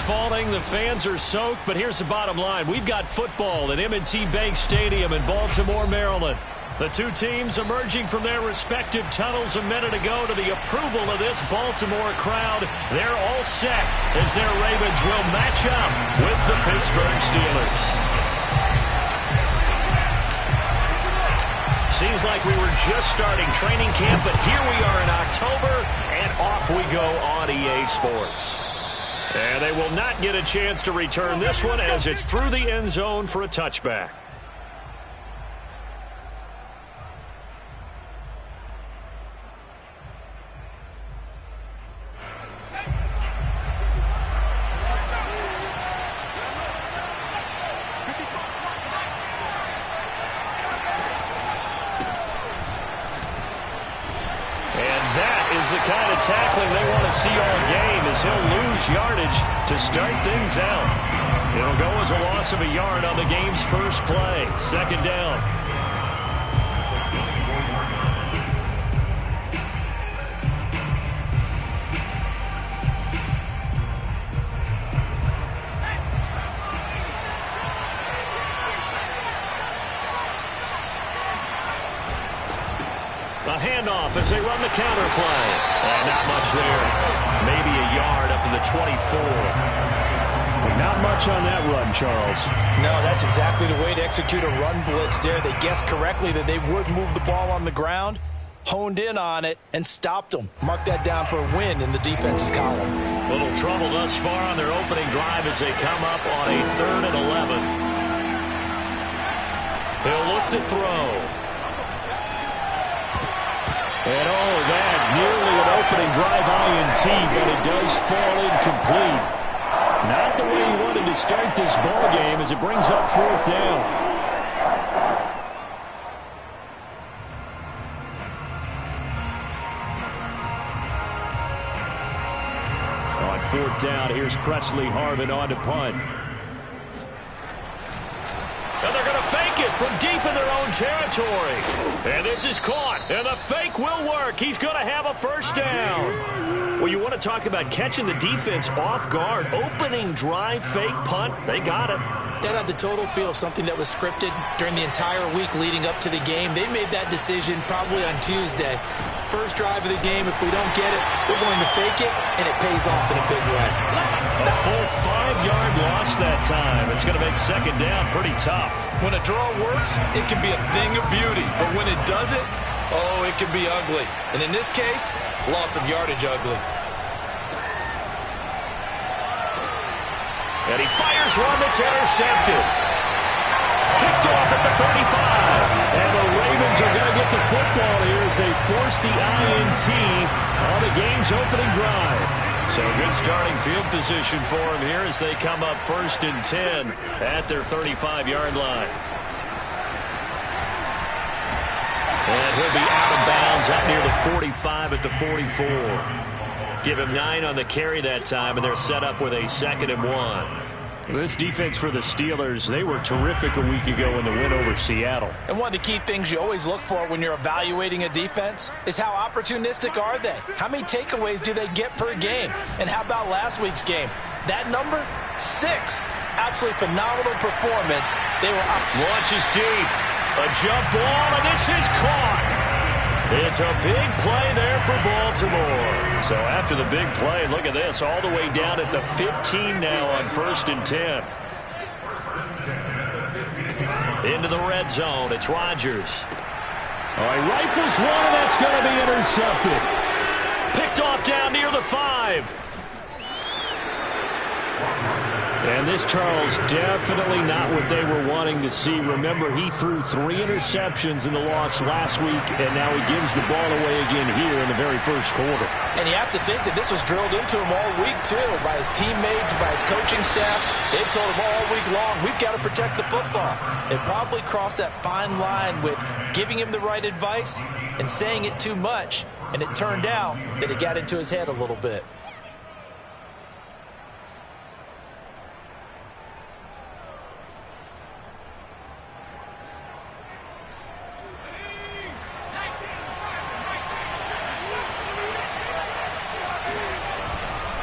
falling, the fans are soaked, but here's the bottom line. We've got football at M&T Bank Stadium in Baltimore, Maryland. The two teams emerging from their respective tunnels a minute ago to the approval of this Baltimore crowd. They're all set as their Ravens will match up with the Pittsburgh Steelers. Seems like we were just starting training camp, but here we are in October, and off we go on EA Sports. And they will not get a chance to return this one as it's through the end zone for a touchback. The kind of tackling they want to see all game as he'll lose yardage to start things out. It'll go as a loss of a yard on the game's first play. Second down. A handoff as they run the counter play. And not much there. Maybe a yard up to the 24. Not much on that run, Charles. No, that's exactly the way to execute a run blitz there. They guessed correctly that they would move the ball on the ground, honed in on it, and stopped them. Mark that down for a win in the defense's column. Little trouble thus far on their opening drive as they come up on a 3rd and 11. He'll look to throw. And that nearly an opening drive INT, but it does fall incomplete. Not the way he wanted to start this ball game as it brings up 4th down. On 4th down, here's Presley Harvin on to punt. And they're going to fake it from deep in their own territory. And this is caught. And the fake will work. He's going to have a first down. Well, you want to talk about catching the defense off guard. Opening drive, fake punt. They got it. That had the total feel of something that was scripted during the entire week leading up to the game. They made that decision probably on Tuesday. First drive of the game, if we don't get it, we're going to fake it, and it pays off in a big way. A full 5-yard loss that time. It's going to make second down pretty tough. When a draw works, it can be a thing of beauty. But when it doesn't, oh, it can be ugly. And in this case, loss of yardage ugly. And he fires one that's intercepted. Picked off at the 35. And the Ravens are going to get the football here as they force the INT on the game's opening drive. So good starting field position for him here as they come up 1st and 10 at their 35-yard line. And he'll be out of bounds up near the 45 at the 44. Give him 9 on the carry that time, and they're set up with a 2nd and 1. This defense for the Steelers, they were terrific a week ago in the win over Seattle. And one of the key things you always look for when you're evaluating a defense is how opportunistic are they? How many takeaways do they get per game? And how about last week's game? That number, 6. Absolutely phenomenal performance. They were up. Launches deep. A jump ball, and this is caught. It's a big play there for Baltimore. So after the big play, look at this, all the way down at the 15 now on 1st and 10. Into the red zone, it's Rodgers. All right, rifles one, and that's going to be intercepted. Picked off down near the 5. And this, Charles, definitely not what they were wanting to see. Remember, he threw 3 interceptions in the loss last week, and now he gives the ball away again here in the very first quarter. And you have to think that this was drilled into him all week, too, by his teammates, by his coaching staff. They've told him all week long, we've got to protect the football. It probably crossed that fine line with giving him the right advice and saying it too much, and it turned out that it got into his head a little bit.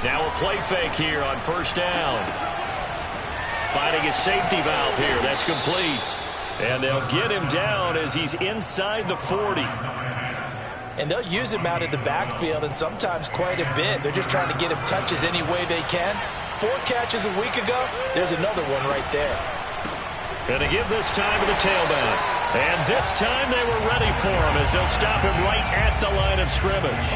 Now a play fake here on first down. Finding his safety valve here. That's complete. And they'll get him down as he's inside the 40. And they'll use him out in the backfield, and sometimes quite a bit. They're just trying to get him touches any way they can. 4 catches a week ago. There's another one right there. And to give this time to the tailback. And this time they were ready for him as they'll stop him right at the line of scrimmage.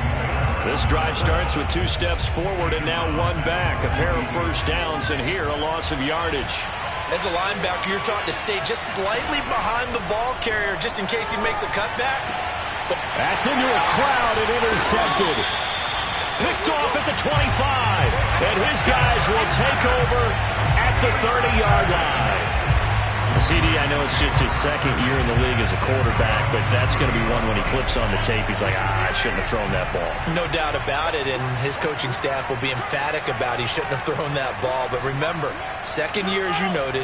This drive starts with 2 steps forward and now 1 back. A pair of first downs, and here a loss of yardage. As a linebacker, you're taught to stay just slightly behind the ball carrier just in case he makes a cutback. That's into a crowd and intercepted. Picked off at the 25. And his guys will take over at the 30-yard line. CD, I know it's just his second year in the league as a quarterback, but that's going to be one when he flips on the tape. He's like, I shouldn't have thrown that ball. No doubt about it, and his coaching staff will be emphatic about he shouldn't have thrown that ball. But remember, second year, as you noted,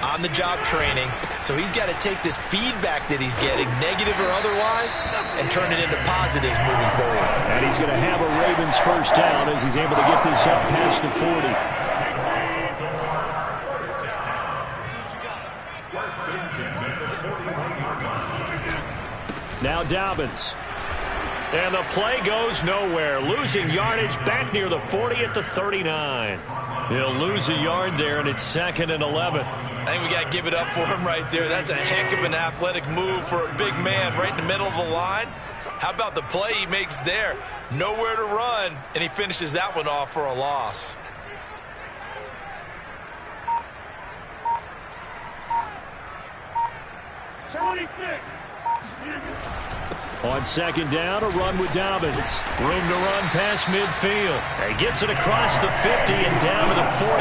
on-the-job training, so he's got to take this feedback that he's getting, negative or otherwise, and turn it into positives moving forward. And he's going to have a Ravens first down as he's able to get this up past the 40. Now Dobbins. And the play goes nowhere. Losing yardage back near the 40 at the 39. He'll lose a yard there, and it's 2nd and 11. I think we got to give it up for him right there. That's a heck of an athletic move for a big man right in the middle of the line. How about the play he makes there? Nowhere to run, and he finishes that one off for a loss. On second down, a run with Dobbins. Room to run past midfield. He gets it across the 50 and down to the 48.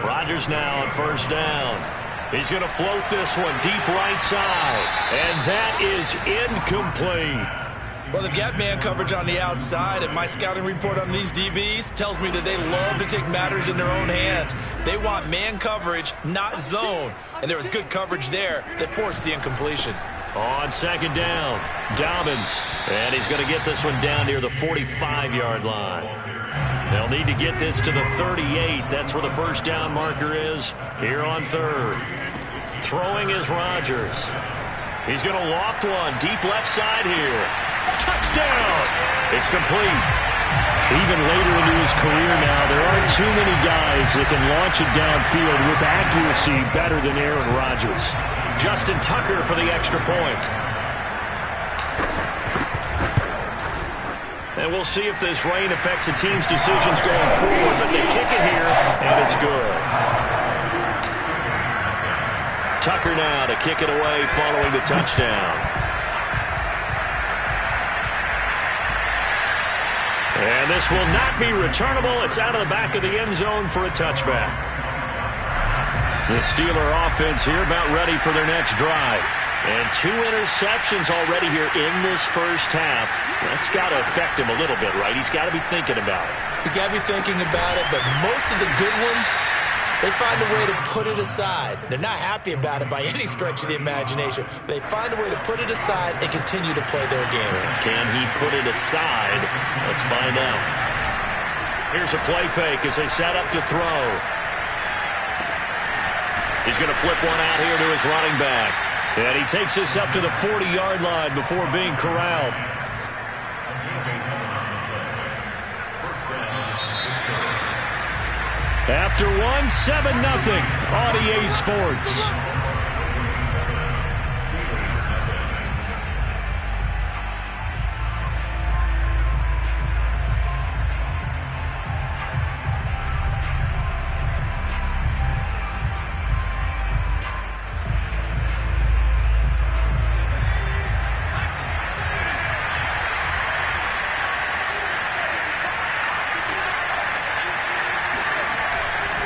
Rodgers now on first down. He's going to float this one deep right side. And that is incomplete. Well, they've got man coverage on the outside, and my scouting report on these DBs tells me that they love to take matters in their own hands. They want man coverage, not zone. And there was good coverage there that forced the incompletion. On second down, Dobbins. And he's going to get this one down near the 45-yard line. They'll need to get this to the 38. That's where the first down marker is here on third. Throwing is Rodgers. He's going to loft one deep left side here. Touchdown! It's complete. Even later into his career now, there aren't too many guys that can launch it downfield with accuracy better than Aaron Rodgers. Justin Tucker for the extra point. And we'll see if this rain affects the team's decisions going forward, but they kick it here, and it's good. Tucker now to kick it away following the touchdown. And this will not be returnable. It's out of the back of the end zone for a touchback. The Steeler offense here about ready for their next drive. And 2 interceptions already here in this first half. That's got to affect him a little bit, right? He's got to be thinking about it. He's got to be thinking about it, but most of the good ones, they find a way to put it aside. They're not happy about it by any stretch of the imagination. But they find a way to put it aside and continue to play their game. Can he put it aside? Let's find out. Here's a play fake as they set up to throw. He's going to flip one out here to his running back. And he takes this up to the 40-yard line before being corralled. After one, 7-0 on EA Sports.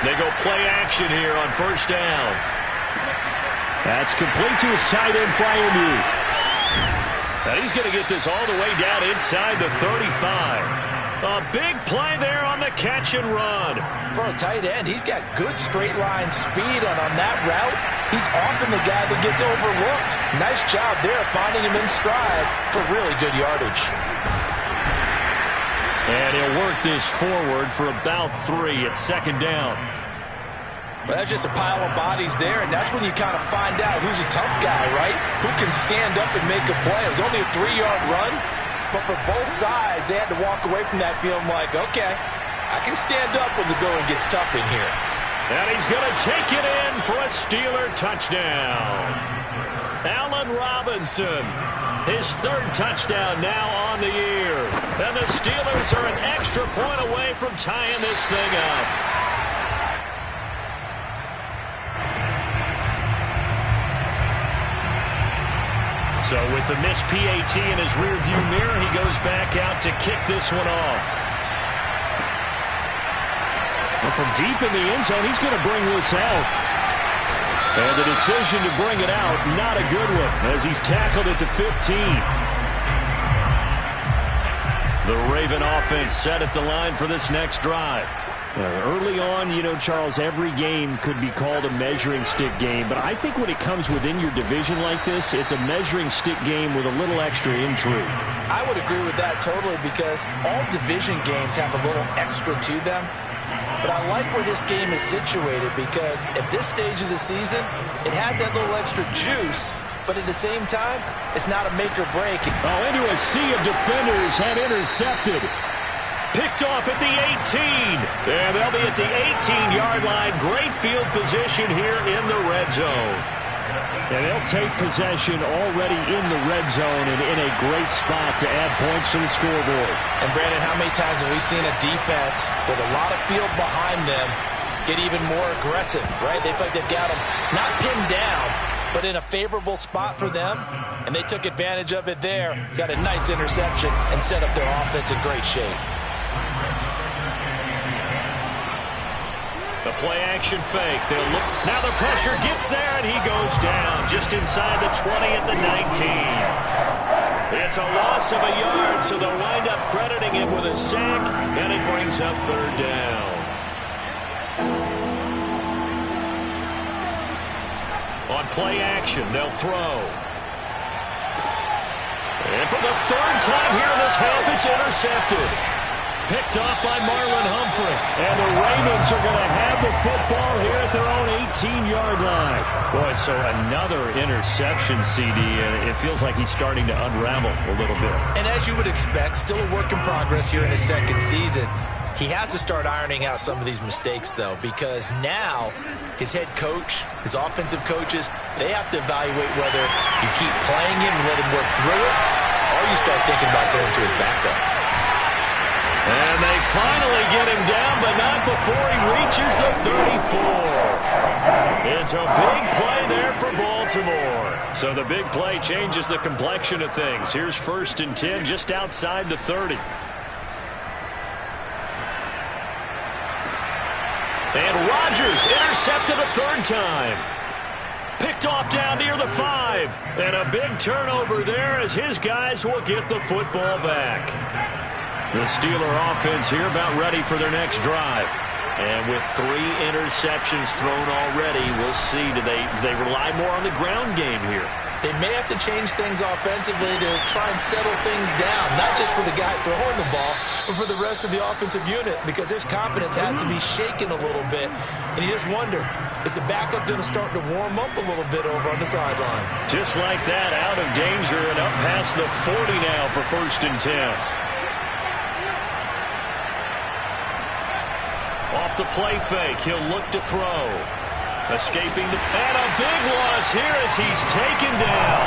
They go play action here on first down. That's complete to his tight end, Freiermuth. And he's going to get this all the way down inside the 35. A big play there on the catch and run. For a tight end, he's got good straight line speed, and on that route, he's often the guy that gets overlooked. Nice job there finding him in stride for really good yardage. And he'll work this forward for about 3 at second down. Well, that's just a pile of bodies there, and that's when you kind of find out who's a tough guy, right? Who can stand up and make a play. It was only a 3-yard run, but for both sides, they had to walk away from that feeling like, okay, I can stand up when the going gets tough in here. And he's going to take it in for a Steeler touchdown. Allen Robinson, his 3rd touchdown now on the year. And the Steelers are an extra point away from tying this thing up. So with the missed PAT in his rearview mirror, he goes back out to kick this one off. Well, from deep in the end zone, he's going to bring this out. And the decision to bring it out, not a good one, as he's tackled at the 15. The Raven offense set at the line for this next drive. Early on, you know, Charles, every game could be called a measuring stick game. But I think when it comes within your division like this, it's a measuring stick game with a little extra intrigue. I would agree with that totally, because all division games have a little extra to them. But I like where this game is situated, because at this stage of the season, it has that little extra juice. But at the same time, it's not a make or break. Oh, into a sea of defenders and intercepted. Picked off at the 18. And they'll be at the 18-yard line. Great field position here in the red zone. And they'll take possession already in the red zone and in a great spot to add points to the scoreboard. And, Brandon, how many times have we seen a defense with a lot of field behind them get even more aggressive, right? They feel like they've got them not pinned down, but in a favorable spot for them, and they took advantage of it there. Got a nice interception and set up their offense in great shape. The play-action fake. They'll look. Now the pressure gets there, and he goes down just inside the 20 at the 19. It's a loss of a yard, so they'll wind up crediting him with a sack, and it brings up 3rd down. On play-action, they'll throw. And for the 3rd time here in this half, it's intercepted. Picked off by Marlon Humphrey. And the Ravens are going to have the football here at their own 18-yard line. Boy, so another interception, CD, and it feels like he's starting to unravel a little bit. And as you would expect, still a work in progress here in his 2nd season. He has to start ironing out some of these mistakes, though, because now his head coach, his offensive coaches, they have to evaluate whether you keep playing him and let him work through it, or you start thinking about going to his backup. And they finally get him down, but not before he reaches the 34. It's a big play there for Baltimore. So the big play changes the complexion of things. Here's 1st and 10 just outside the 30. And Rodgers intercepted a 3rd time. Picked off down near the 5. And a big turnover there as his guys will get the football back. The Steeler offense here about ready for their next drive. And with 3 interceptions thrown already, we'll see. Do they rely more on the ground game here? They may have to change things offensively to try and settle things down, not just for the guy throwing the ball, but for the rest of the offensive unit, because their confidence has to be shaken a little bit. And you just wonder, is the backup going to start to warm up a little bit over on the sideline? Just like that, out of danger and up past the 40 now for 1st and 10. Off the play fake, he'll look to throw. Escaping and a big loss here as he's taken down.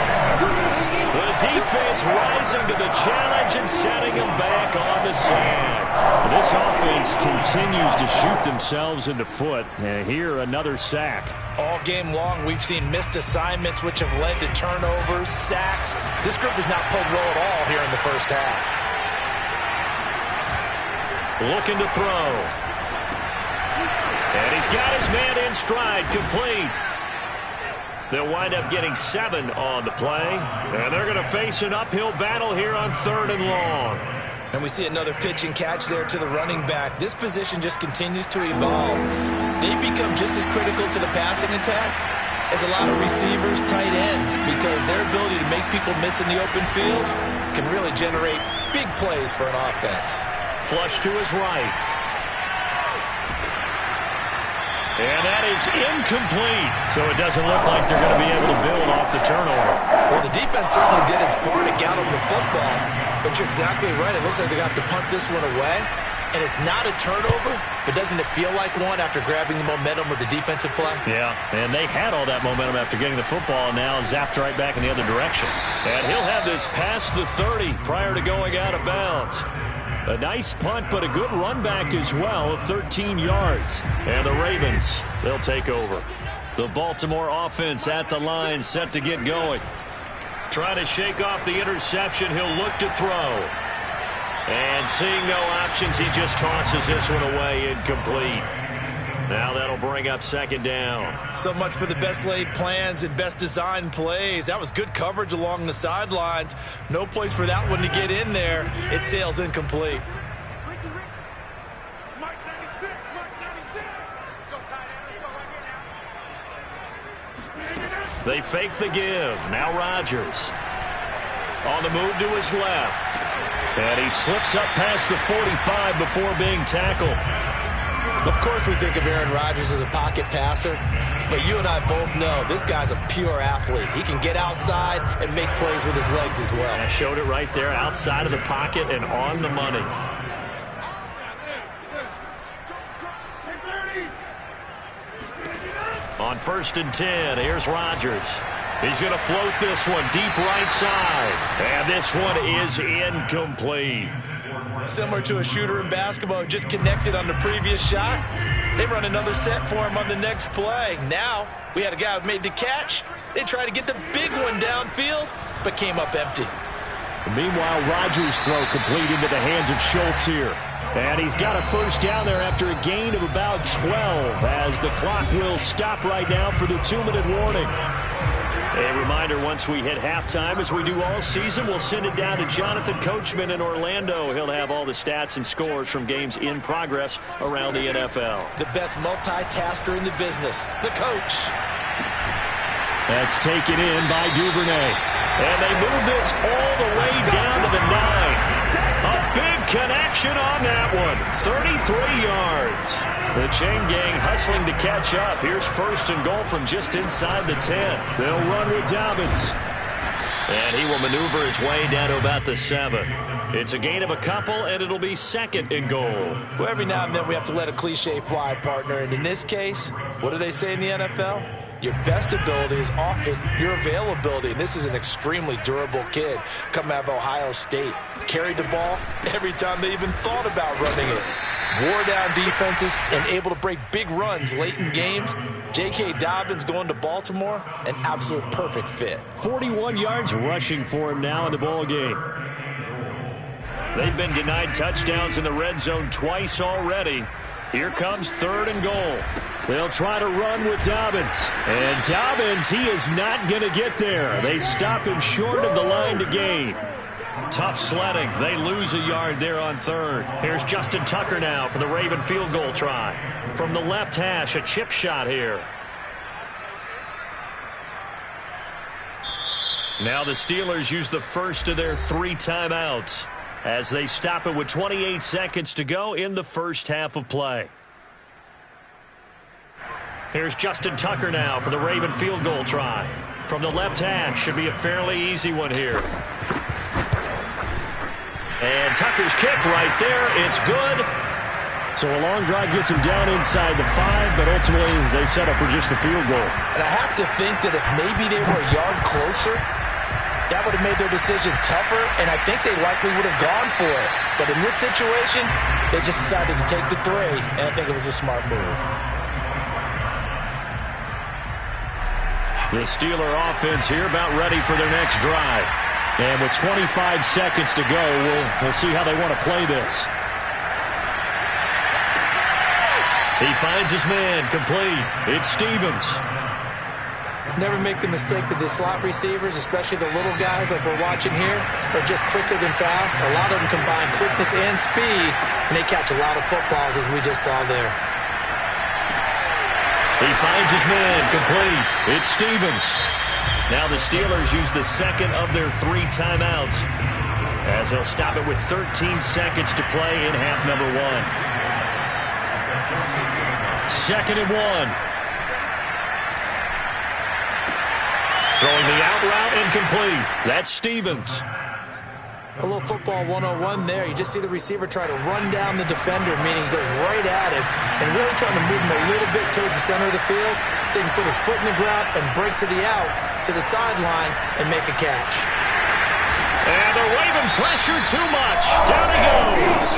The defense rising to the challenge and setting him back on the sack. This offense continues to shoot themselves in the foot. And here, another sack. All game long, we've seen missed assignments, which have led to turnovers, sacks. This group has not played well at all here in the 1st half. Looking to throw. And he's got his man in stride, complete. They'll wind up getting 7 on the play. And they're going to face an uphill battle here on 3rd and long. And we see another pitch and catch there to the running back. This position just continues to evolve. They become just as critical to the passing attack as a lot of receivers, tight ends, because their ability to make people miss in the open field can really generate big plays for an offense. Flush to his right. And that is incomplete. So it doesn't look like they're going to be able to build off the turnover. Well, the defense certainly did its part to get them the football. But you're exactly right. It looks like they got to punt this one away. And it's not a turnover, but doesn't it feel like one after grabbing the momentum with the defensive play? Yeah, and they had all that momentum after getting the football, and now zapped right back in the other direction. And he'll have this past the 30 prior to going out of bounds. A nice punt, but a good run back as well of 13 yards. And the Ravens, they'll take over. The Baltimore offense at the line, set to get going. Trying to shake off the interception, he'll look to throw. And seeing no options, he just tosses this one away, incomplete. Now that'll bring up second down. So much for the best laid plans and best designed plays. That was good coverage along the sidelines. No place for that one to get in there. It sails incomplete. They fake the give. Now Rodgers. On the move to his left. And he slips up past the 45 before being tackled. Of course we think of Aaron Rodgers as a pocket passer, but you and I both know this guy's a pure athlete. He can get outside and make plays with his legs as well. I showed it right there, outside of the pocket and on the money. On 1st and 10, here's Rodgers. He's going to float this one deep right side. And this one is incomplete. Similar to a shooter in basketball who just connected on the previous shot. They run another set for him on the next play. Now, we had a guy who made the catch. They tried to get the big one downfield, but came up empty. Meanwhile, Rodgers' throw complete into the hands of Schultz here. And he's got a first down there after a gain of about 12 as the clock will stop right now for the 2-minute warning. A reminder, once we hit halftime, as we do all season, we'll send it down to Jonathan Coachman in Orlando. He'll have all the stats and scores from games in progress around the NFL. The best multitasker in the business, the coach. That's taken in by Duvernay. And they move this all the way down to the 9. A big connection on that one. 33 yards. The chain gang hustling to catch up. Here's 1st and goal from just inside the 10. They'll run with Dobbins. And he will maneuver his way down to about the 7. It's a gain of a couple, and it'll be 2nd and goal. Well, every now and then we have to let a cliche fly, partner. And in this case, what do they say in the NFL? Your best ability is often your availability. And this is an extremely durable kid coming out of Ohio State. Carried the ball every time they even thought about running it. Wore down defenses and able to break big runs late in games. J.K. Dobbins going to Baltimore, an absolute perfect fit. 41 yards rushing for him now in the ball game. They've been denied touchdowns in the red zone twice already. Here comes 3rd and goal. They'll try to run with Dobbins. And Dobbins, he is not going to get there. They stop him short of the line to gain. Tough sledding. They lose a yard there on 3rd. Here's Justin Tucker now for the Raven field goal try. From the left hash, a chip shot here. Now the Steelers use the first of their 3 timeouts as they stop it with 28 seconds to go in the first half of play. Here's Justin Tucker now for the Raven field goal try. From the left hash, should be a fairly easy one here. And Tucker's kick right there, it's good. So a long drive gets him down inside the 5, but ultimately they settle for just the field goal. And I have to think that if maybe they were a yard closer, that would have made their decision tougher, and I think they likely would have gone for it. But in this situation, they just decided to take the 3, and I think it was a smart move. The Steeler offense here about ready for their next drive. And with 25 seconds to go, we'll see how they want to play this. He finds his man complete. It's Stevens. never make the mistake that the slot receivers, especially the little guys like we're watching here, are just quicker than fast. A lot of them combine quickness and speed, and they catch a lot of footballs, as we just saw there. He finds his man, complete. It's Stevens. Now the Steelers use the second of their 3 timeouts, as they'll stop it with 13 seconds to play in half number 1. 2nd and 1. Throwing the out route incomplete. That's Stevens. A little football 101 there. You just see the receiver try to run down the defender, meaning he goes right at him and really trying to move him a little bit towards the center of the field so he can put his foot in the ground and break to the out, to the sideline, and make a catch. And the Raven pressure too much. Down he goes.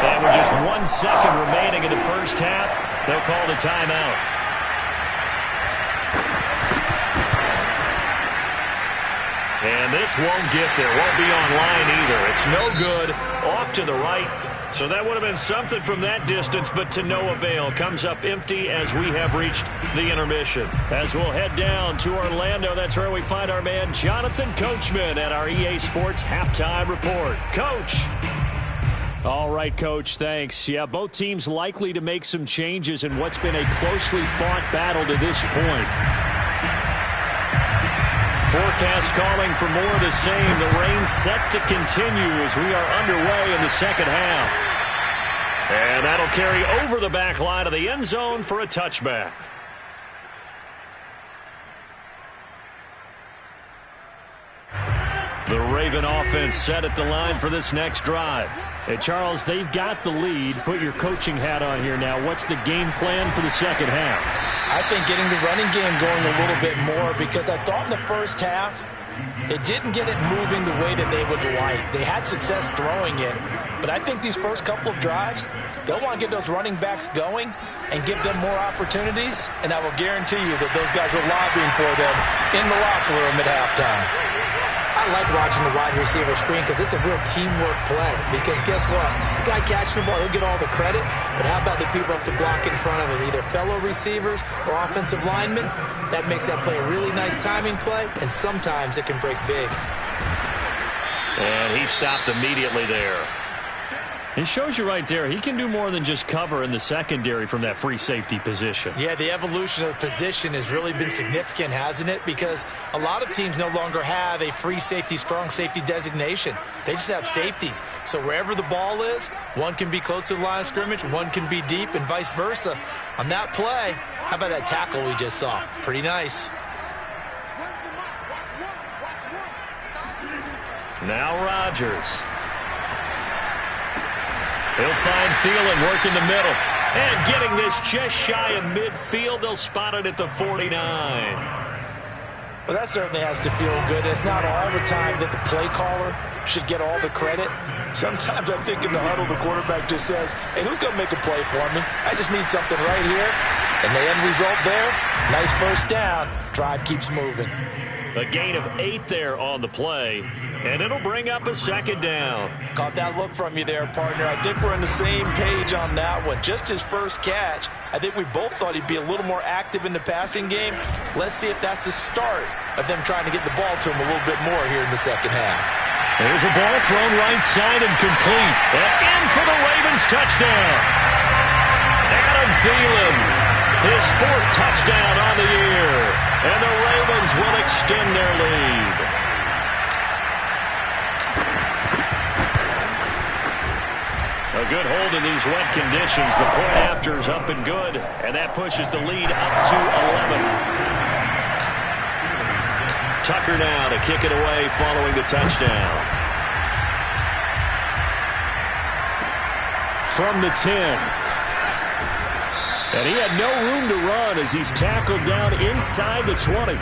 And with just 1 second remaining in the first half, they'll call the timeout. And this won't get there. Won't be online either. It's no good. Off to the right. So that would have been something from that distance, but to no avail. Comes up empty as we have reached the intermission. As we'll head down to Orlando, that's where we find our man Jonathan Coachman at our EA Sports Halftime Report. Coach. All right, Coach, thanks. Yeah, both teams likely to make some changes in what's been a closely fought battle to this point. Forecast calling for more of the same. The rain set to continue as we are underway in the second half. And that'll carry over the back line of the end zone for a touchback. The Raven offense set at the line for this next drive. Hey, Charles, they've got the lead. Put your coaching hat on here now. What's the game plan for the second half? I think getting the running game going a little bit more, because I thought in the first half it didn't get it moving the way that they would like. They had success throwing it, but I think these first couple of drives, they'll want to get those running backs going and give them more opportunities, and I will guarantee you that those guys were lobbying for them in the locker room at halftime. I like watching the wide receiver screen because it's a real teamwork play. Because guess what? The guy catching the ball, he'll get all the credit. But how about the people have to block in front of him? Either fellow receivers or offensive linemen. That makes that play a really nice timing play. And sometimes it can break big. And he stopped immediately there. It shows you right there, he can do more than just cover in the secondary from that free safety position. Yeah, the evolution of the position has really been significant, hasn't it? Because a lot of teams no longer have a free safety, strong safety designation. They just have safeties. So wherever the ball is, one can be close to the line of scrimmage, one can be deep, and vice versa. On that play, how about that tackle we just saw? Pretty nice. Now Rodgers. He'll find Thielen working the middle. And getting this just shy of midfield. They'll spot it at the 49. Well, that certainly has to feel good. It's not all the time that the play caller should get all the credit. Sometimes I think in the huddle, the quarterback just says, hey, who's going to make a play for me? I just need something right here. And the end result there, nice first down. Drive keeps moving. A gain of 8 there on the play, and it'll bring up a second down. Caught that look from you there, partner. I think we're on the same page on that one. Just his first catch. I think we both thought he'd be a little more active in the passing game. Let's see if that's the start of them trying to get the ball to him a little bit more here in the second half. There's a ball thrown right side and complete. And in for the Ravens touchdown. Adam Thielen, his 4th touchdown on the year. And the Ravens will extend their lead. A good hold in these wet conditions. The point after is up and good. And that pushes the lead up to 11. Tucker now to kick it away following the touchdown. From the 10. And he had no room to run as he's tackled down inside the 20.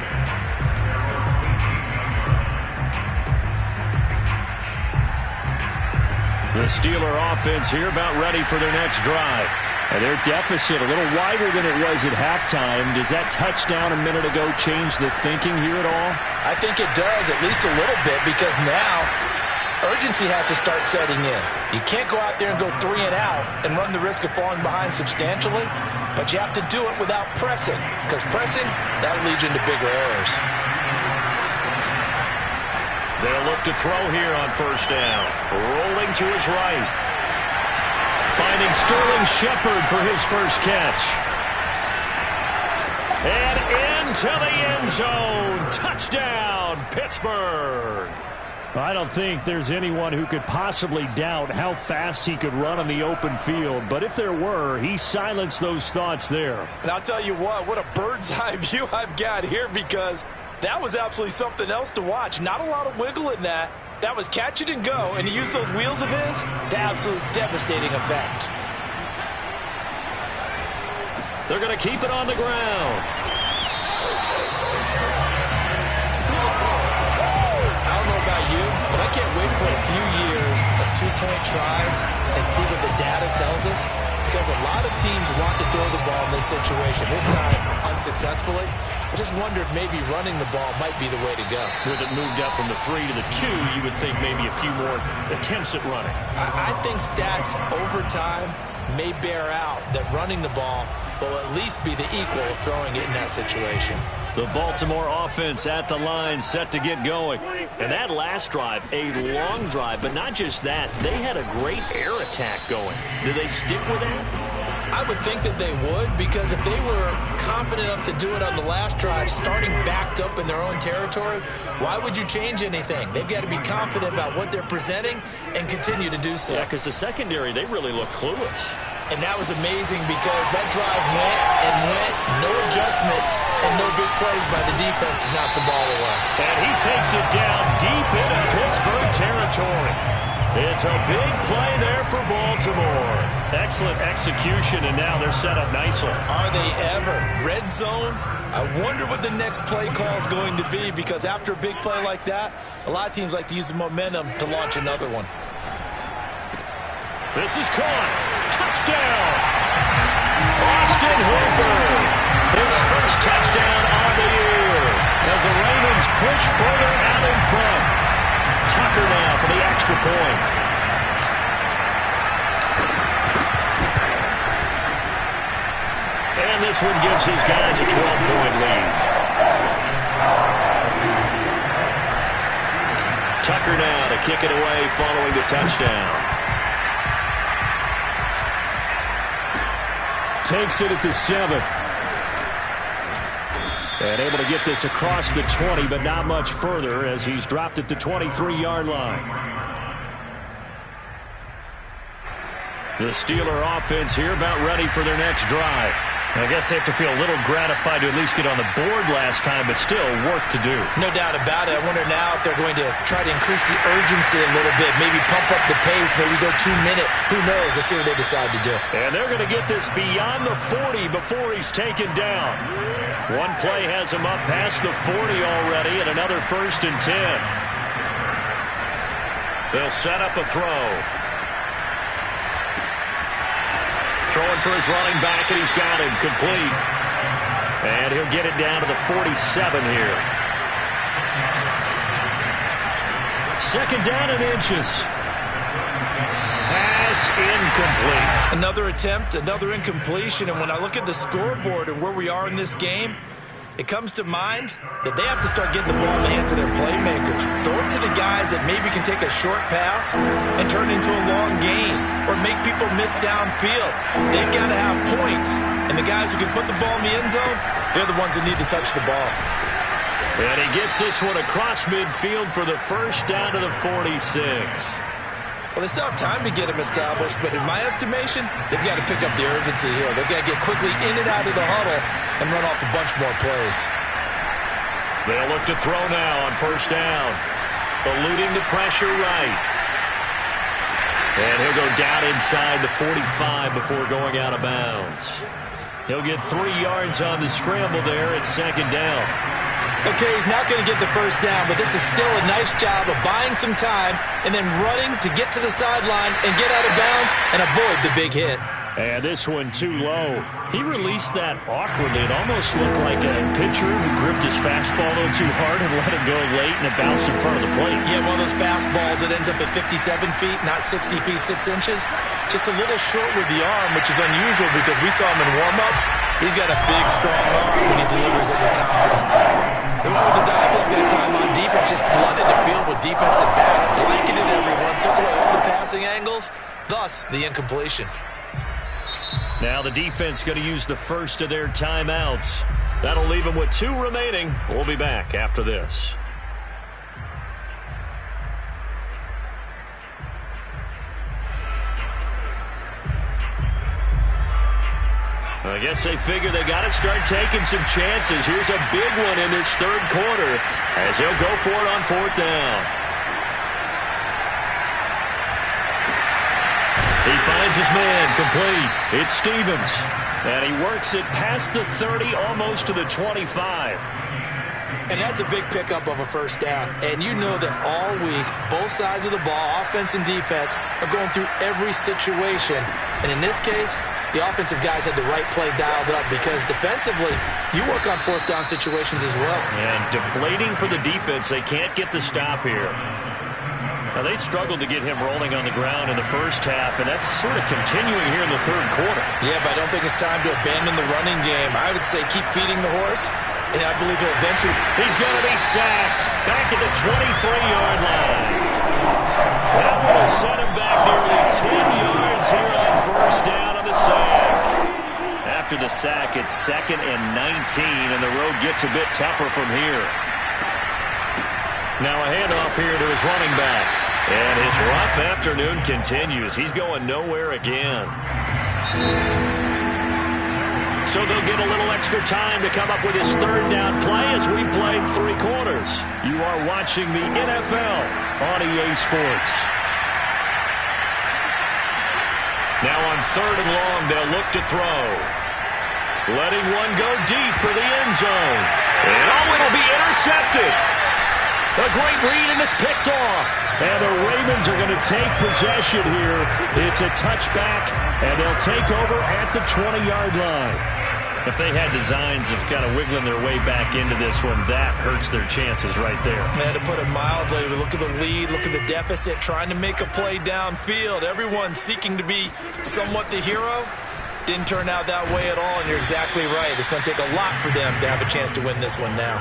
The Steeler offense here about ready for their next drive. And their deficit a little wider than it was at halftime. Does that touchdown a minute ago change the thinking here at all? I think it does, at least a little bit, because now urgency has to start setting in. You can't go out there and go 3 and out and run the risk of falling behind substantially. but you have to do it without pressing, because pressing, that'll lead you into bigger errors. They'll look to throw here on first down. Rolling to his right. Finding Sterling Shepard for his first catch. And into the end zone. Touchdown, Pittsburgh. I don't think there's anyone who could possibly doubt how fast he could run on the open field. But if there were, he silenced those thoughts there. And I'll tell you what a bird's eye view I've got here, because that was absolutely something else to watch. Not a lot of wiggle in that. That was catch it and go, and he used those wheels of his to absolute devastating effect. They're going to keep it on the ground. I don't know about you, but I can't wait for a few years of two-point tries and see what the data tells us, because a lot of teams want to throw the ball in this situation. This time, unsuccessfully. I just wonder if maybe running the ball might be the way to go. With it moved up from the 3 to the 2, you would think maybe a few more attempts at running. I think stats over time may bear out that running the ball will at least be the equal of throwing it in that situation. The Baltimore offense at the line, set to get going. And that last drive, a long drive, but not just that. They had a great air attack going. Do they stick with that? I would think that they would, because if they were confident enough to do it on the last drive, starting backed up in their own territory, why would you change anything? They've got to be confident about what they're presenting and continue to do so. Yeah, because the secondary, they really look clueless. And that was amazing, because that drive went and went, no adjustments, and no big plays by the defense to knock the ball away. And he takes it down deep into Pittsburgh territory. It's a big play there for Baltimore. Excellent execution, and now they're set up nicely. Are they ever? Red zone? I wonder what the next play call is going to be, because after a big play like that, a lot of teams like to use the momentum to launch another one. This is caught. Touchdown. Austin Hooper. His first touchdown on the year as the Ravens push further out in front. Tucker now for the extra point. And this one gives his guys a 12-point lead. Tucker now to kick it away following the touchdown. Takes it at the 7. And able to get this across the 20, but not much further as he's dropped it to 23-yard line. The Steeler offense here about ready for their next drive. I guess they have to feel a little gratified to at least get on the board last time, but still work to do. No doubt about it. I wonder now if they're going to try to increase the urgency a little bit, maybe pump up the pace, maybe go 2 minutes. Who knows? Let's see what they decide to do. And they're going to get this beyond the 40 before he's taken down. One play has him up past the 40 already, and another 1st and 10. They'll set up a throw. Throwing for his running back, and he's got him complete. And he'll get it down to the 47 here. 2nd down and inches. Pass incomplete. Another attempt, another incompletion. And when I look at the scoreboard and where we are in this game, it comes to mind that they have to start getting the ball in the hands of their playmakers. Throw it to the guys that maybe can take a short pass and turn it into a long gain or make people miss downfield. They've got to have points. And the guys who can put the ball in the end zone, they're the ones that need to touch the ball. And he gets this one across midfield for the 1st down to the 46. Well, they still have time to get him established, but in my estimation, they've got to pick up the urgency here. They've got to get quickly in and out of the huddle and run off a bunch more plays. They'll look to throw now on 1st down. Eluding the pressure right. And he'll go down inside the 45 before going out of bounds. He'll get 3 yards on the scramble there at 2nd down. Okay, he's not going to get the 1st down, but this is still a nice job of buying some time and then running to get to the sideline and get out of bounds and avoid the big hit. And this one too low. He released that awkwardly. It almost looked like a pitcher who gripped his fastball a little too hard and let it go late, and it bounced in front of the plate. Yeah, one of those fastballs that ends up at 57 feet, not 60 feet, 6 inches. Just a little short with the arm, which is unusual because we saw him in warm-ups. He's got a big, strong arm when he delivers it with confidence. They went with the dive look that time on defense, just flooded the field with defensive backs, blanketed everyone, took away all the passing angles, thus the incompletion. Now the defense going to use the first of their timeouts. That'll leave them with 2 remaining. We'll be back after this. I guess they figure they got to start taking some chances. Here's a big one in this third quarter as he'll go for it on 4th down. He finds his man complete. It's Stevens. And he works it past the 30, almost to the 25. And that's a big pickup of a first down. And you know that all week, both sides of the ball, offense and defense, are going through every situation. And in this case, the offensive guys had the right play dialed up because defensively, you work on 4th down situations as well. And deflating for the defense. They can't get the stop here. Now, they struggled to get him rolling on the ground in the first half, and that's sort of continuing here in the third quarter. Yeah, but I don't think it's time to abandon the running game. I would say keep feeding the horse, and I believe he'll eventually... He's going to be sacked back at the 23-yard line. That will set him back nearly 10 yards here on first down on the sack. After the sack, it's 2nd and 19, and the road gets a bit tougher from here. Now a handoff here to his running back. And his rough afternoon continues. He's going nowhere again. So they'll get a little extra time to come up with his third down play as we played 3 quarters. You are watching the NFL on EA Sports. Now on 3rd and long, they'll look to throw. Letting one go deep for the end zone. And it'll be intercepted. A great read, and it's picked off. And the Ravens are going to take possession here. It's a touchback, and they'll take over at the 20-yard line. If they had designs of kind of wiggling their way back into this one, that hurts their chances right there. Man, to put it mildly, look at the lead, look at the deficit, trying to make a play downfield. Everyone seeking to be somewhat the hero. Didn't turn out that way at all, and you're exactly right. It's going to take a lot for them to have a chance to win this one now.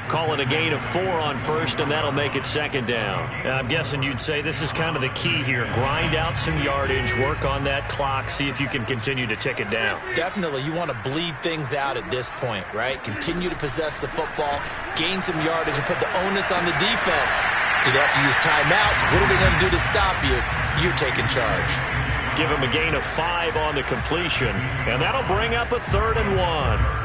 Call it a gain of 4 on first, and that'll make it 2nd down. I'm guessing you'd say this is kind of the key here. Grind out some yardage, work on that clock, see if you can continue to tick it down. Definitely. You want to bleed things out at this point, right? Continue to possess the football, gain some yardage, and put the onus on the defense. Do they have to use timeouts? What are they going to do to stop you? You're taking charge. Give him a gain of 5 on the completion, and that'll bring up a 3rd and 1.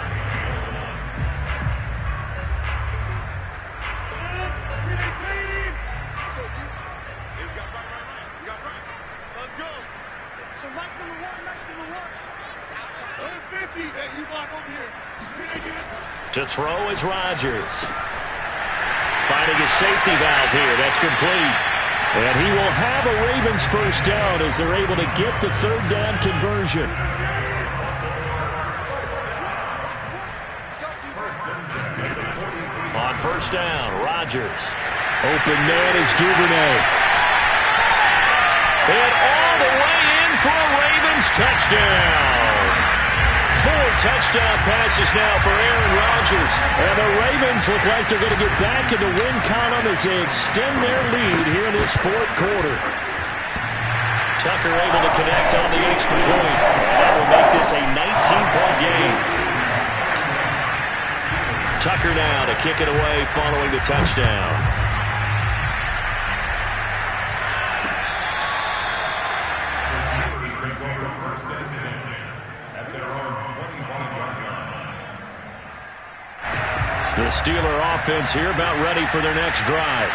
To throw is Rodgers. Finding his safety valve here. That's complete. And he will have a Ravens first down as they're able to get the 3rd down conversion. On first down, Rodgers. Open man is Duvernay. And all the way in for a Ravens touchdown. 4 touchdown passes now for Aaron Rodgers. And the Ravens look like they're going to get back in the win column as they extend their lead here in this 4th quarter. Tucker able to connect on the extra point. That will make this a 19-point game. Tucker now to kick it away following the touchdown. The Steeler offense here about ready for their next drive.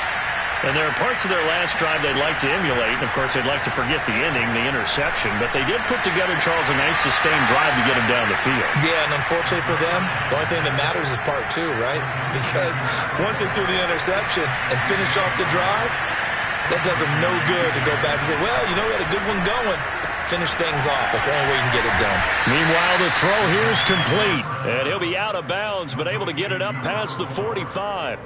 And there are parts of their last drive they'd like to emulate. And, of course, they'd like to forget the ending, the interception. But they did put together, Charles, a nice sustained drive to get him down the field. Yeah, and unfortunately for them, the only thing that matters is part 2, right? Because once they threw the interception and finished off the drive, that does them no good to go back and say, well, you know, we had a good one going. finish things off. That's the only way you can get it done. Meanwhile, the throw here is complete. And he'll be out of bounds, but able to get it up past the 45.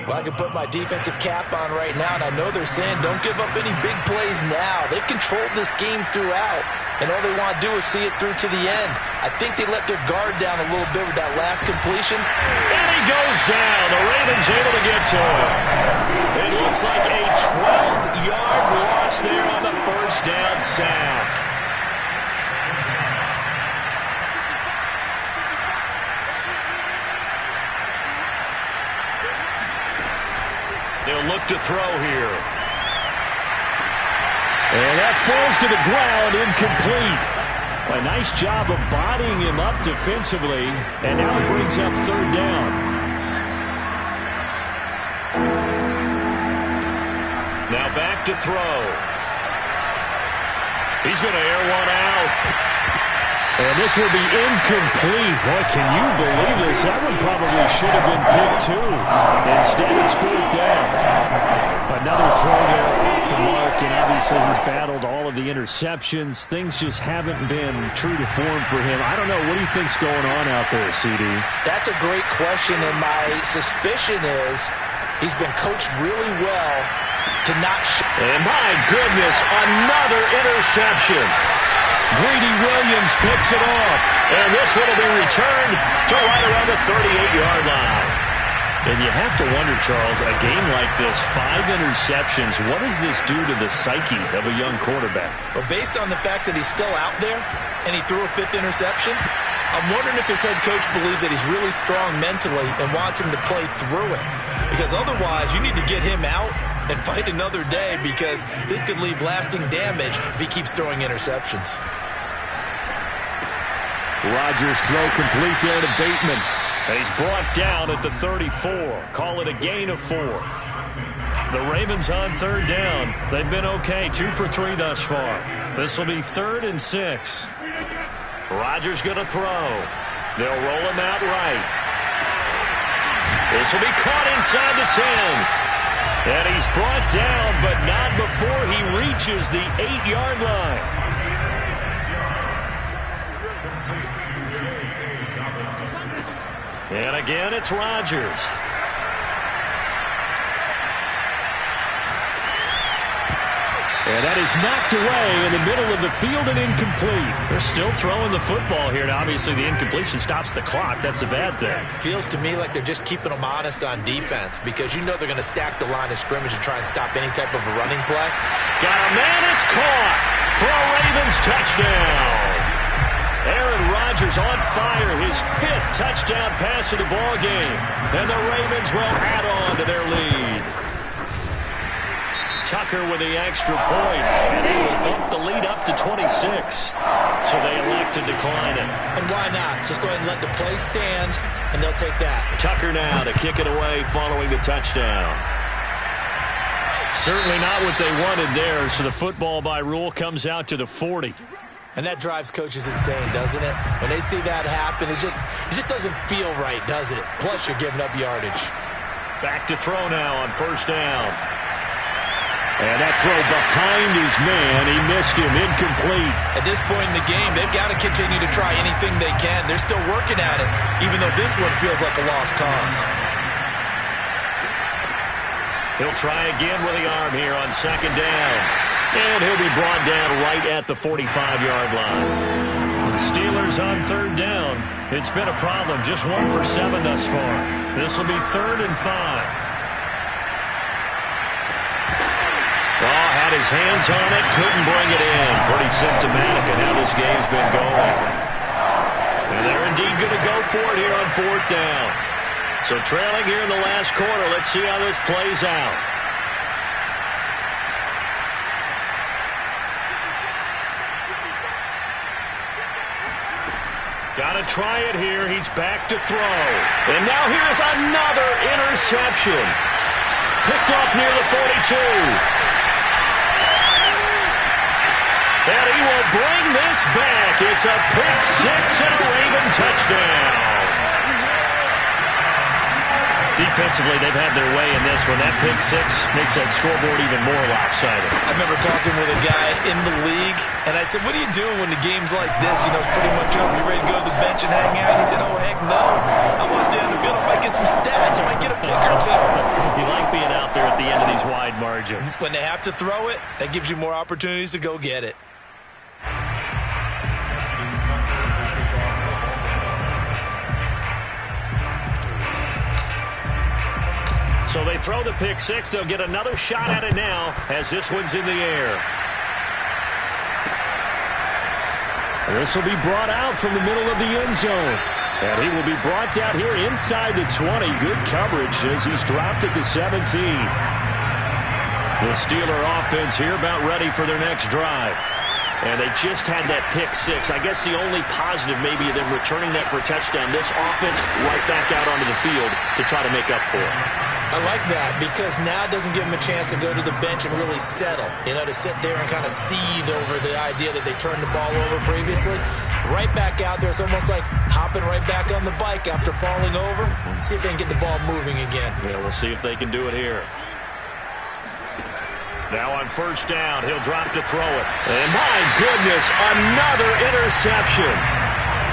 Well, I can put my defensive cap on right now, and I know they're saying don't give up any big plays now. They've controlled this game throughout, and all they want to do is see it through to the end. I think they let their guard down a little bit with that last completion. And he goes down. The Ravens able to get to him. It looks like a 12-yard loss there on the first down sack. They'll look to throw here. And that falls to the ground, incomplete. A nice job of bodying him up defensively, and now it brings up third down. Now back to throw. He's going to air one out. And this will be incomplete. Boy, can you believe this? That one probably should have been picked too. Instead, it's fourth down. Another throw there for Mark, and obviously he's battled all of the interceptions. Things just haven't been true to form for him. I don't know. What do you think's going on out there, CD? That's a great question, and my suspicion is he's been coached really well to not. And my goodness, another interception. Greedy Williams picks it off. And this one will be returned to right around the 38-yard line. And you have to wonder, Charles, a game like this, 5 interceptions, what does this do to the psyche of a young quarterback? Well, based on the fact that he's still out there and he threw a 5th interception, I'm wondering if his head coach believes that he's really strong mentally and wants him to play through it. Because otherwise, you need to get him out and fight another day, because this could leave lasting damage if he keeps throwing interceptions. Rodgers throw complete there to Bateman. And he's brought down at the 34. Call it a gain of 4. The Ravens on third down. They've been okay. 2 for 3 thus far. This will be 3rd and 6. Rodgers going to throw. They'll roll him out right. This will be caught inside the 10. And he's brought down, but not before he reaches the 8-yard line. And again, it's Rodgers. And that is knocked away in the middle of the field and incomplete. They're still throwing the football here, and obviously the incompletion stops the clock. That's a bad thing. Feels to me like they're just keeping them honest on defense, because you know they're going to stack the line of scrimmage and try and stop any type of a running play. Got a man, it's caught for a Ravens touchdown. Aaron Rodgers on fire, his 5th touchdown pass of the ball game. And the Ravens will add on to their lead. Tucker with the extra point, and he will bump the lead up to 26. So they elect to decline it. And why not? Just go ahead and let the play stand, and they'll take that. Tucker now to kick it away following the touchdown. Certainly not what they wanted there, so the football by rule comes out to the 40. And that drives coaches insane, doesn't it? When they see that happen, it just doesn't feel right, does it? Plus, you're giving up yardage. Back to throw now on first down. And that throw behind his man, he missed him, incomplete. At this point in the game, they've got to continue to try anything they can. They're still working at it, even though this one feels like a lost cause. He'll try again with the arm here on second down. And he'll be brought down right at the 45-yard line. The Steelers on third down. It's been a problem. Just 1 for 7 thus far. This will be 3rd and 5. Oh, had his hands on it, couldn't bring it in. Pretty symptomatic of how this game's been going. And they're indeed going to go for it here on 4th down. So trailing here in the last quarter, let's see how this plays out. Got to try it here. He's back to throw. And now here's another interception. Picked off near the 42. And he will bring this back. It's a pick 6 and a Raven touchdown. Defensively, they've had their way in this one. That pick six makes that scoreboard even more lopsided. I remember talking with a guy in the league, and I said, what do you do when the game's like this? You know, it's pretty much over. You ready to go to the bench and hang out? He said, oh, heck no. I want to stay on the field. I might get some stats. I might get a pick or two. You like being out there at the end of these wide margins. When they have to throw it, that gives you more opportunities to go get it. So they throw the pick six. They'll get another shot at it now as this one's in the air. This will be brought out from the middle of the end zone. And he will be brought out here inside the 20. Good coverage as he's dropped at the 17. The Steeler offense here about ready for their next drive. And they just had that pick six. I guess the only positive maybe of them returning that for a touchdown. This offense right back out onto the field to try to make up for it. I like that because now it doesn't give them a chance to go to the bench and really settle. You know, to sit there and kind of seethe over the idea that they turned the ball over previously. Right back out there. It's almost like hopping right back on the bike after falling over. See if they can get the ball moving again. Yeah, we'll see if they can do it here. Now on first down, he'll drop to throw it. And my goodness, another interception.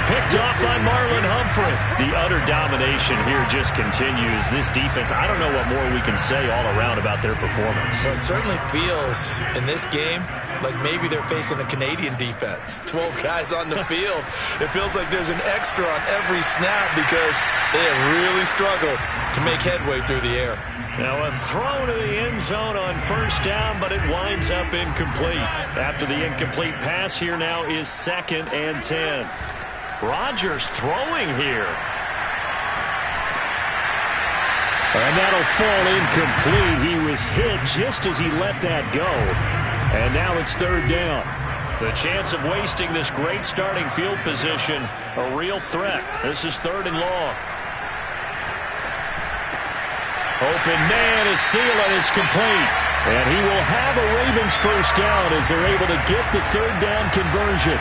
Picked off by Marlon Humphrey. The utter domination here just continues. This defense, I don't know what more we can say all around about their performance. Well, it certainly feels in this game like maybe they're facing a Canadian defense. 12 guys on the field. It feels like there's an extra on every snap because they have really struggled to make headway through the air. Now a throw to the end zone on first down, but it winds up incomplete. After the incomplete pass, here now is 2nd and 10. Rodgers throwing here. And that'll fall incomplete. He was hit just as he let that go. And now it's 3rd down. The chance of wasting this great starting field position, a real threat. This is 3rd and long. Open man is Thielen is complete. And he will have a Ravens first down as they're able to get the 3rd down conversion.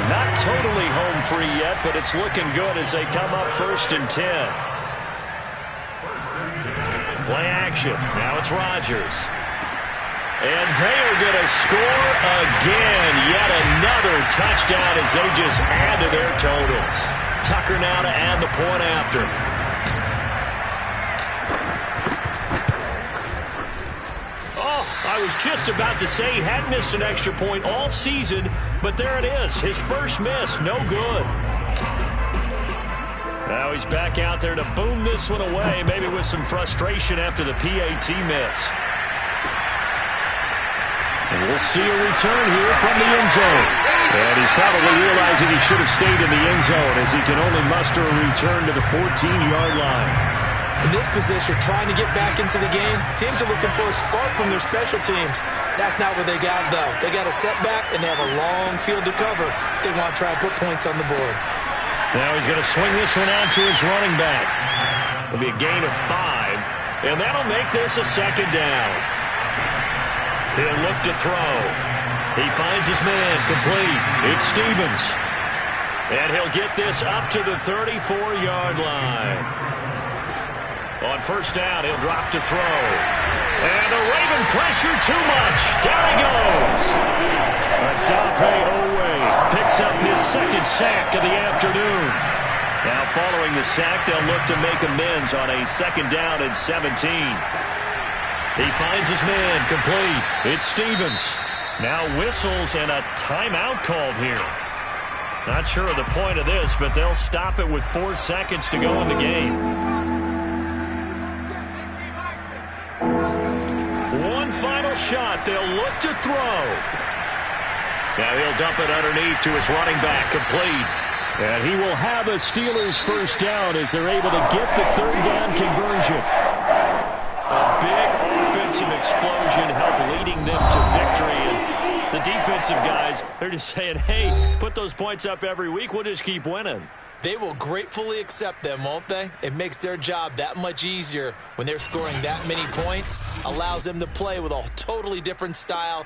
Not totally home free yet, but it's looking good as they come up 1st and 10. Play action. Now it's Rodgers. And they are going to score again. Yet another touchdown as they just add to their totals. Tucker now to add the point after. I was just about to say he had missed an extra point all season, but there it is. His first miss, no good. Now he's back out there to boom this one away, maybe with some frustration after the PAT miss. And we'll see a return here from the end zone. And he's probably realizing he should have stayed in the end zone as he can only muster a return to the 14-yard line. In this position, trying to get back into the game, teams are looking for a spark from their special teams. That's not what they got, though. They got a setback, and they have a long field to cover. They want to try and put points on the board. Now he's going to swing this one out to his running back. It'll be a gain of 5, and that'll make this a 2nd down. He'll look to throw. He finds his man complete. It's Stevens. And he'll get this up to the 34-yard line. On first down, he'll drop to throw. And the Raven pressure too much. Down he goes. Odafe Oweh picks up his 2nd sack of the afternoon. Now following the sack, they'll look to make amends on a 2nd down and 17. He finds his man complete. It's Stevens. Now whistles and a timeout called here. Not sure of the point of this, but they'll stop it with 4 seconds to go in the game. One final shot. They'll look to throw. Now he'll dump it underneath to his running back, complete. And he will have a Steelers first down as they're able to get the 3rd down conversion. A big offensive explosion helped leading them to victory. And the defensive guys, they're just saying, hey, put those points up every week. We'll just keep winning. They will gratefully accept them, won't they? It makes their job that much easier when they're scoring that many points. Allows them to play with a totally different style.